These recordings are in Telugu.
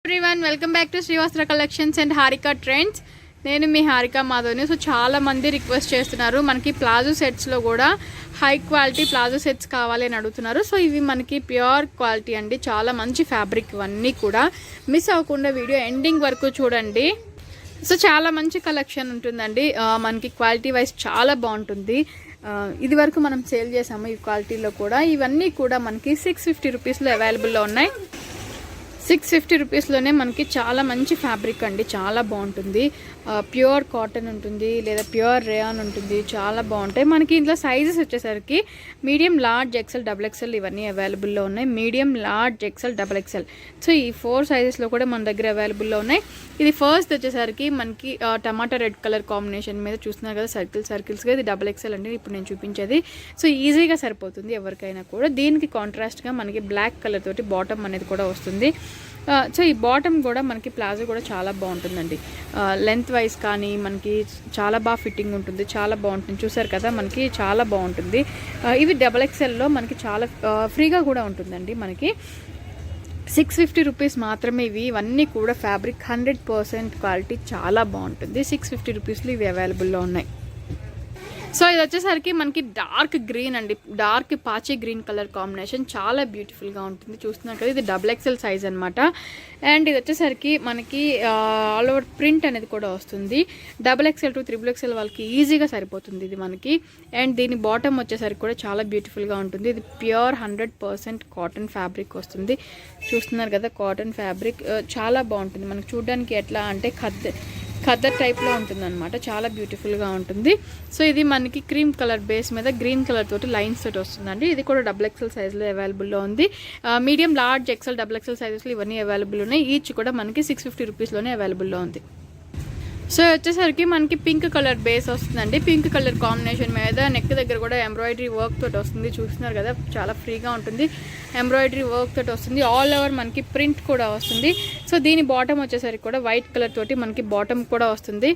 Everyone welcome back to Srivastra collections and Harika trends. నేను మీ హారిక మాధవ్ని. సో చాలా మంది రిక్వెస్ట్ చేస్తున్నారు మనకి ప్లాజో సెట్స్లో కూడా హై క్వాలిటీ ప్లాజో సెట్స్ కావాలి అని అడుగుతున్నారు. సో ఇవి మనకి ప్యూర్ క్వాలిటీ అండి, చాలా మంచి ఫ్యాబ్రిక్. ఇవన్నీ కూడా మిస్ అవ్వకుండా వీడియో ఎండింగ్ వరకు చూడండి. సో చాలా మంచి కలెక్షన్ ఉంటుందండి, మనకి క్వాలిటీ వైజ్ చాలా బాగుంటుంది. ఇది వరకు మనం సేల్ చేసాము ఈ క్వాలిటీలో కూడా. ఇవన్నీ కూడా మనకి 650 రూపీస్లో అవైలబుల్లో ఉన్నాయి. 650 రూపీస్లోనే మనకి చాలా మంచి ఫ్యాబ్రిక్ అండి, చాలా బాగుంటుంది. ప్యూర్ కాటన్ ఉంటుంది లేదా ప్యూర్ రేయాన్ ఉంటుంది, చాలా బాగుంటాయి. మనకి ఇంట్లో సైజెస్ వచ్చేసరికి medium, large, XL, double XL ఇవన్నీ అవైలబుల్లో ఉన్నాయి. Medium, large, XL, double XL. So ఈ 4 సైజెస్లో కూడా మన దగ్గర అవైలబుల్లో ఉన్నాయి. ఇది ఫస్ట్ వచ్చేసరికి మనకి టమాటా రెడ్ కలర్ కాంబినేషన్ మీద చూస్తున్నారు కదా, సర్కిల్స్గా. ఇది డబుల్ ఎక్సెల్ అండి ఇప్పుడు నేను చూపించేది. సో ఈజీగా సరిపోతుంది ఎవరికైనా కూడా. దీనికి కాంట్రాస్ట్గా మనకి బ్లాక్ కలర్ తోటి బాటమ్ అనేది కూడా వస్తుంది. సో ఈ బాటమ్ కూడా మనకి ప్లాజో కూడా చాలా బాగుంటుందండి. లెంత్ వైజ్ కానీ మనకి చాలా బాగా ఫిట్టింగ్ ఉంటుంది, చాలా బాగుంటుంది. చూసారు కదా, మనకి చాలా బాగుంటుంది. ఇవి డబల్ ఎక్సెల్లో మనకి చాలా ఫ్రీగా కూడా ఉంటుందండి. మనకి 650 రూపీస్ మాత్రమే ఇవన్నీ కూడా. ఫ్యాబ్రిక్ 100% క్వాలిటీ, చాలా బాగుంటుంది. 650 రూపీస్లో ఇవి అవైలబుల్లో ఉన్నాయి. సో ఇది వచ్చేసరికి మనకి డార్క్ గ్రీన్ అండి, డార్క్ పాచి గ్రీన్ కలర్ కాంబినేషన్, చాలా బ్యూటిఫుల్గా ఉంటుంది. చూస్తున్నారు కదా, ఇది డబుల్ ఎక్సెల్ సైజ్ అనమాట. అండ్ ఇది వచ్చేసరికి మనకి ఆల్ ఓవర్ ప్రింట్ అనేది కూడా వస్తుంది. Double XL to triple XL వాళ్ళకి ఈజీగా సరిపోతుంది ఇది మనకి. అండ్ దీని బాటమ్ వచ్చేసరికి కూడా చాలా బ్యూటిఫుల్గా ఉంటుంది. ఇది ప్యూర్ 100% కాటన్ ఫ్యాబ్రిక్ వస్తుంది. చూస్తున్నారు కదా, కాటన్ ఫ్యాబ్రిక్ చాలా బాగుంటుంది. మనకు చూడడానికి ఎట్లా అంటే ఖద్దర్ టైప్లో ఉంటుంది అనమాట, చాలా బ్యూటిఫుల్గా ఉంటుంది. సో ఇది మనకి క్రీమ్ కలర్ బేస్ మీద గ్రీన్ కలర్ తోటి లైన్స్ తోటి వస్తుందండి. ఇది కూడా డబుల్ ఎక్సెల్ సైజ్లో అవైలబుల్లో ఉంది. Medium, large, XL, double XL సైజెస్లో ఇవన్నీ అవైలబుల్ ఉన్నాయి. ఈచ్ కూడా మనకి 650 రూపీస్లోనే అవైలబుల్లో ఉంది. సో వచ్చేసరికి మనకి పింక్ కలర్ బేస్ వస్తుందండి. పింక్ కలర్ కాంబినేషన్ మీద నెక్ దగ్గర కూడా ఎంబ్రాయిడరీ వర్క్ తోటి వస్తుంది. చూస్తున్నారు కదా, చాలా ఫ్రీగా ఉంటుంది. ఎంబ్రాయిడరీ వర్క్ తోటి వస్తుంది. ఆల్ ఓవర్ మనకి ప్రింట్ కూడా వస్తుంది. సో దీని బాటమ్ వచ్చేసరికి కూడా వైట్ కలర్ తోటి మనకి బాటమ్ కూడా వస్తుంది.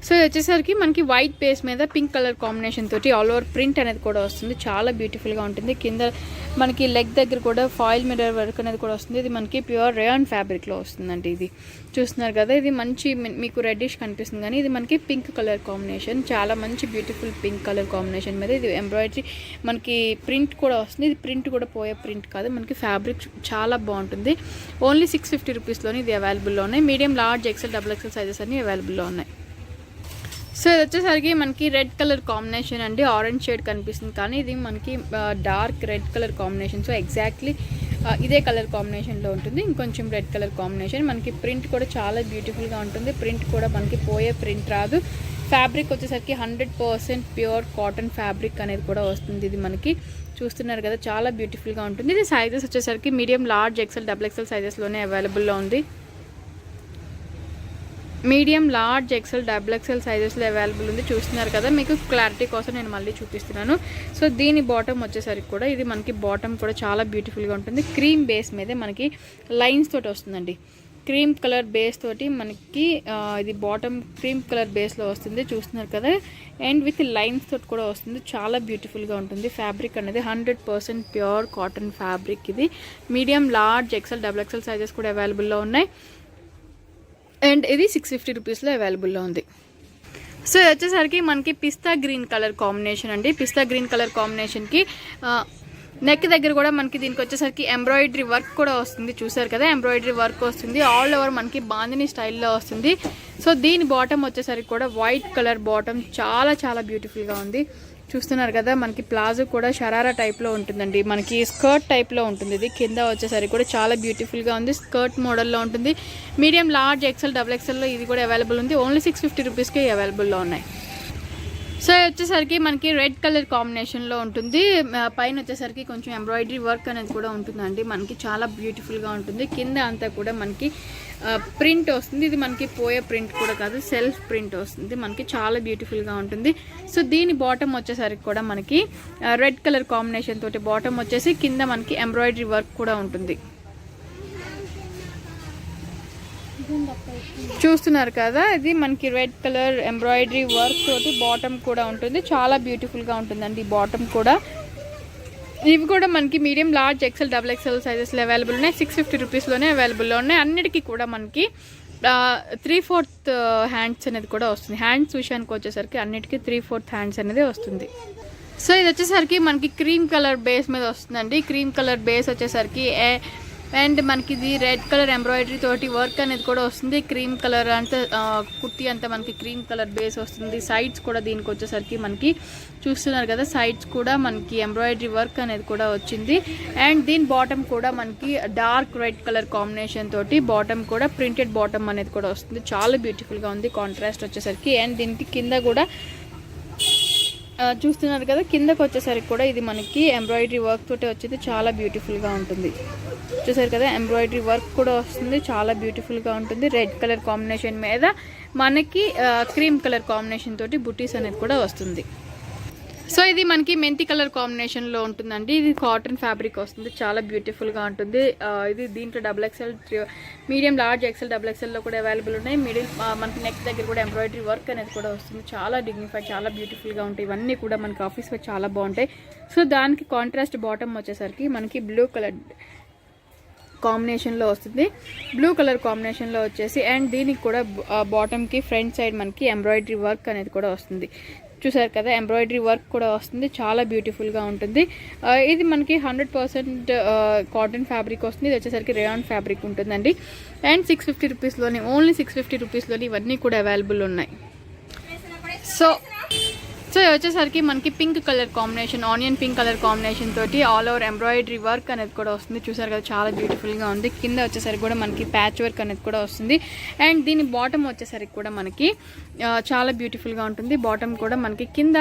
సో వచ్చేసరికి మనకి వైట్ బేస్ మీద పింక్ కలర్ కాంబినేషన్ తోటి ఆల్ ఓవర్ ప్రింట్ అనేది కూడా వస్తుంది. చాలా బ్యూటిఫుల్గా ఉంటుంది. కింద మనకి లెగ్ దగ్గర కూడా ఫాయిల్ మిర్రర్ వర్క్ అనేది కూడా వస్తుంది. ఇది మనకి ప్యూర్ రేయాన్ ఫ్యాబ్రిక్లో వస్తుందండి. ఇది చూస్తున్నారు కదా, ఇది మంచి మీకు రెడ్డిష్ కనిపిస్తుంది కానీ ఇది మనకి పింక్ కలర్ కాంబినేషన్, చాలా మంచి బ్యూటిఫుల్ పింక్ కలర్ కాంబినేషన్ మీద ఇది ఎంబ్రాయిడరీ మనకి ప్రింట్ కూడా వస్తుంది. ఇది ప్రింట్ కూడా పోయే ప్రింట్ కాదు, మనకి ఫ్యాబ్రిక్ చాలా బాగుంటుంది. ఓన్లీ 650 రూపీస్లోనే ఇది అవైలబుల్లో ఉన్నాయి. Medium, large, XL, double XL sizes అన్ని అవైలబుల్లో ఉన్నాయి. సో ఇది వచ్చేసరికి మనకి రెడ్ కలర్ కాంబినేషన్ అండి, ఆరెంజ్ షేడ్ కనిపిస్తుంది కానీ ఇది మనకి dark red colour combination. So exactly ఇదే కలర్ కాంబినేషన్లో ఉంటుంది. ఇంకొంచెం రెడ్ కలర్ కాంబినేషన్. మనకి ప్రింట్ కూడా చాలా బ్యూటిఫుల్గా ఉంటుంది. ప్రింట్ కూడా మనకి పోయే ప్రింట్ రాదు. ఫ్యాబ్రిక్ వచ్చేసరికి 100% ప్యూర్ కాటన్ ఫ్యాబ్రిక్ అనేది కూడా వస్తుంది. ఇది మనకి చూస్తున్నారు కదా, చాలా బ్యూటిఫుల్గా ఉంటుంది. ఇది సైజెస్ వచ్చేసరికి medium, large, XL, double XL సైజెస్లోనే అవైలబుల్లో ఉంది. Medium, large, XL, double XL సైజెస్లో అవైలబుల్ ఉంది. చూస్తున్నారు కదా, మీకు క్లారిటీ కోసం నేను మళ్ళీ చూపిస్తున్నాను. సో దీని బాటమ్ వచ్చేసరికి కూడా ఇది మనకి బాటమ్ కూడా చాలా బ్యూటిఫుల్గా ఉంటుంది. క్రీమ్ బేస్ మీదే మనకి లైన్స్ తోటి వస్తుందండి. క్రీమ్ కలర్ బేస్ తోటి మనకి ఇది బాటమ్ క్రీమ్ కలర్ బేస్లో వస్తుంది. చూస్తున్నారు కదా, అండ్ విత్ లైన్స్ తోటి కూడా వస్తుంది. చాలా బ్యూటిఫుల్గా ఉంటుంది. ఫ్యాబ్రిక్ అనేది 100% ప్యూర్ కాటన్ ఫ్యాబ్రిక్. ఇది medium, large, XL, double XL sizes కూడా అవైలబుల్లో ఉన్నాయి. అండ్ ఇది 650 రూపీస్లో అవైలబుల్లో ఉంది. సో ఇది వచ్చేసరికి మనకి పిస్తా గ్రీన్ కలర్ కాంబినేషన్ అండి. పిస్తా గ్రీన్ కలర్ కాంబినేషన్కి నెక్ దగ్గర కూడా మనకి దీనికి వచ్చేసరికి ఎంబ్రాయిడరీ వర్క్ కూడా వస్తుంది. చూసారు కదా, ఎంబ్రాయిడరీ వర్క్ వస్తుంది. ఆల్ ఓవర్ మనకి బాందిని స్టైల్లో వస్తుంది. సో దీని బాటమ్ వచ్చేసరికి కూడా వైట్ కలర్ బాటమ్, చాలా చాలా బ్యూటిఫుల్గా ఉంది. చూస్తున్నారు కదా, మనకి ప్లాజో కూడా షరారా టైప్లో ఉంటుందండి. మనకి స్కర్ట్ టైప్లో ఉంటుంది. ఇది కింద వచ్చేసరికి కూడా చాలా బ్యూటిఫుల్గా ఉంది. స్కర్ట్ మోడల్లో ఉంటుంది. మీడియం, లార్జ్, ఎక్సెల్, డబుల్ ఎక్సెల్లో ఇది కూడా అవైలబుల్ ఉంది. ఓన్లీ 650 రూపీస్కి అవైలబుల్లో ఉన్నాయి. సో వచ్చేసరికి మనకి రెడ్ కలర్ కాంబినేషన్లో ఉంటుంది. పైన వచ్చేసరికి కొంచెం ఎంబ్రాయిడరీ వర్క్ అనేది కూడా ఉంటుందండి. మనకి చాలా బ్యూటిఫుల్గా ఉంటుంది. కింద అంతా కూడా మనకి ప్రింట్ వస్తుంది. ఇది మనకి పోయే ప్రింట్ కూడా కాదు, సెల్ఫ్ ప్రింట్ వస్తుంది. మనకి చాలా బ్యూటిఫుల్గా ఉంటుంది. సో దీని బాటమ్ వచ్చేసరికి కూడా మనకి రెడ్ కలర్ కాంబినేషన్ తోటి బాటమ్ వచ్చేసి కింద మనకి ఎంబ్రాయిడరీ వర్క్ కూడా ఉంటుంది. చూస్తున్నారు కదా, ఇది మనకి రెడ్ కలర్ ఎంబ్రాయిడరీ వర్క్ తోటి బాటమ్ కూడా ఉంటుంది. చాలా బ్యూటిఫుల్గా ఉంటుందండి బాటమ్ కూడా. ఇవి కూడా మనకి medium, large, XL, double XL సైజెస్లో అవైలబుల్ ఉన్నాయి. 650 రూపీస్లోనే అవైలబుల్లో ఉన్నాయి. అన్నిటికీ కూడా మనకి 3/4 హ్యాండ్స్ అనేది కూడా వస్తుంది. హ్యాండ్స్ విషయానికి వచ్చేసరికి అన్నిటికీ 3/4 హ్యాండ్స్ అనేది వస్తుంది. సో ఇది వచ్చేసరికి మనకి క్రీమ్ కలర్ బేస్ మీద వస్తుందండి. క్రీమ్ కలర్ బేస్ వచ్చేసరికి అండ్ మనకి ఇది రెడ్ కలర్ ఎంబ్రాయిడరీ తోటి వర్క్ అనేది కూడా వస్తుంది. క్రీమ్ కలర్ అంతా కుర్తీ అంతా మనకి క్రీమ్ కలర్ బేస్ వస్తుంది. సైడ్స్ కూడా దీనికి వచ్చేసరికి మనకి చూస్తున్నారు కదా, సైడ్స్ కూడా మనకి ఎంబ్రాయిడరీ వర్క్ అనేది కూడా వచ్చింది. అండ్ దీని బాటమ్ కూడా మనకి డార్క్ రెడ్ కలర్ కాంబినేషన్ తోటి బాటమ్ కూడా ప్రింటెడ్ బాటమ్ అనేది కూడా వస్తుంది. చాలా బ్యూటిఫుల్గా ఉంది కాంట్రాస్ట్ వచ్చేసరికి. అండ్ దీనికి కింద కూడా చూస్తున్నారు కదా, కిందకు వచ్చేసరికి కూడా ఇది మనకి ఎంబ్రాయిడరీ వర్క్ తోటి వచ్చేది. చాలా బ్యూటిఫుల్గా ఉంటుంది. చూసారు కదా, ఎంబ్రాయిడరీ వర్క్ కూడా వస్తుంది. చాలా బ్యూటిఫుల్గా ఉంటుంది. రెడ్ కలర్ కాంబినేషన్ మీద మనకి క్రీమ్ కలర్ కాంబినేషన్ తోటి బుటీస్ అనేది కూడా వస్తుంది. సో ఇది మనకి మెంతి కలర్ కాంబినేషన్లో ఉంటుందండి. ఇది కాటన్ ఫ్యాబ్రిక్ వస్తుంది. చాలా బ్యూటిఫుల్గా ఉంటుంది. ఇది దీంట్లో double XL, medium, large, XL, double ఎక్సెల్లో కూడా అవైలబుల్ ఉన్నాయి. మనకి నెక్ దగ్గర కూడా ఎంబ్రాయిడరీ వర్క్ అనేది కూడా వస్తుంది. చాలా డిగ్నిఫైడ్, చాలా బ్యూటిఫుల్గా ఉంటాయి. ఇవన్నీ కూడా మనకి ఆఫీస్లో చాలా బాగుంటాయి. సో దానికి కాంట్రాస్ట్ బాటమ్ వచ్చేసరికి మనకి బ్లూ కలర్ కాంబినేషన్లో వస్తుంది. బ్లూ కలర్ కాంబినేషన్లో వచ్చేసి అండ్ దీనికి కూడా బాటమ్కి ఫ్రంట్ సైడ్ మనకి ఎంబ్రాయిడరీ వర్క్ అనేది కూడా వస్తుంది. చూసారు కదా, ఎంబ్రాయిడరీ వర్క్ కూడా వస్తుంది. చాలా బ్యూటిఫుల్గా ఉంటుంది. ఇది మనకి 100% కాటన్ ఫ్యాబ్రిక్ వస్తుంది. ఇది వచ్చేసరికి రేయాన్ ఫ్యాబ్రిక్ ఉంటుందండి. అండ్ 650 రూపీస్లోనే, ఓన్లీ 650 రూపీస్లోనే ఇవన్నీ కూడా అవైలబుల్ ఉన్నాయి. సో ఇది వచ్చేసరికి మనకి pink colour combination, onion pink colour combination తోటి ఆల్ ఓవర్ ఎంబ్రాయిడరీ వర్క్ అనేది కూడా వస్తుంది. చూసారు కదా, చాలా బ్యూటిఫుల్గా ఉంది. కింద వచ్చేసరికి కూడా మనకి ప్యాచ్ వర్క్ అనేది కూడా వస్తుంది. అండ్ దీని బాటమ్ వచ్చేసరికి కూడా మనకి చాలా బ్యూటిఫుల్గా ఉంటుంది. బాటమ్ కూడా మనకి కింద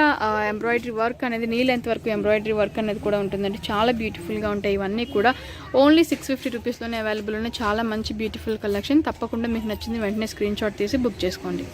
ఎంబ్రాయిడరీ వర్క్ అనేది నీ లెంత్ వరకు ఎంబ్రాయిడరీ వర్క్ అనేది కూడా ఉంటుందండి. చాలా బ్యూటిఫుల్గా ఉంటాయి. ఇవన్నీ కూడా ఓన్లీ 650 రూపీస్లోనే అవైలబుల్ ఉన్నాయి. చాలా మంచి బ్యూటిఫుల్ కలెక్షన్. తప్పకుండా మీకు నచ్చింది వెంటనే స్క్రీన్ షాట్ తీసి బుక్ చేసుకోండి.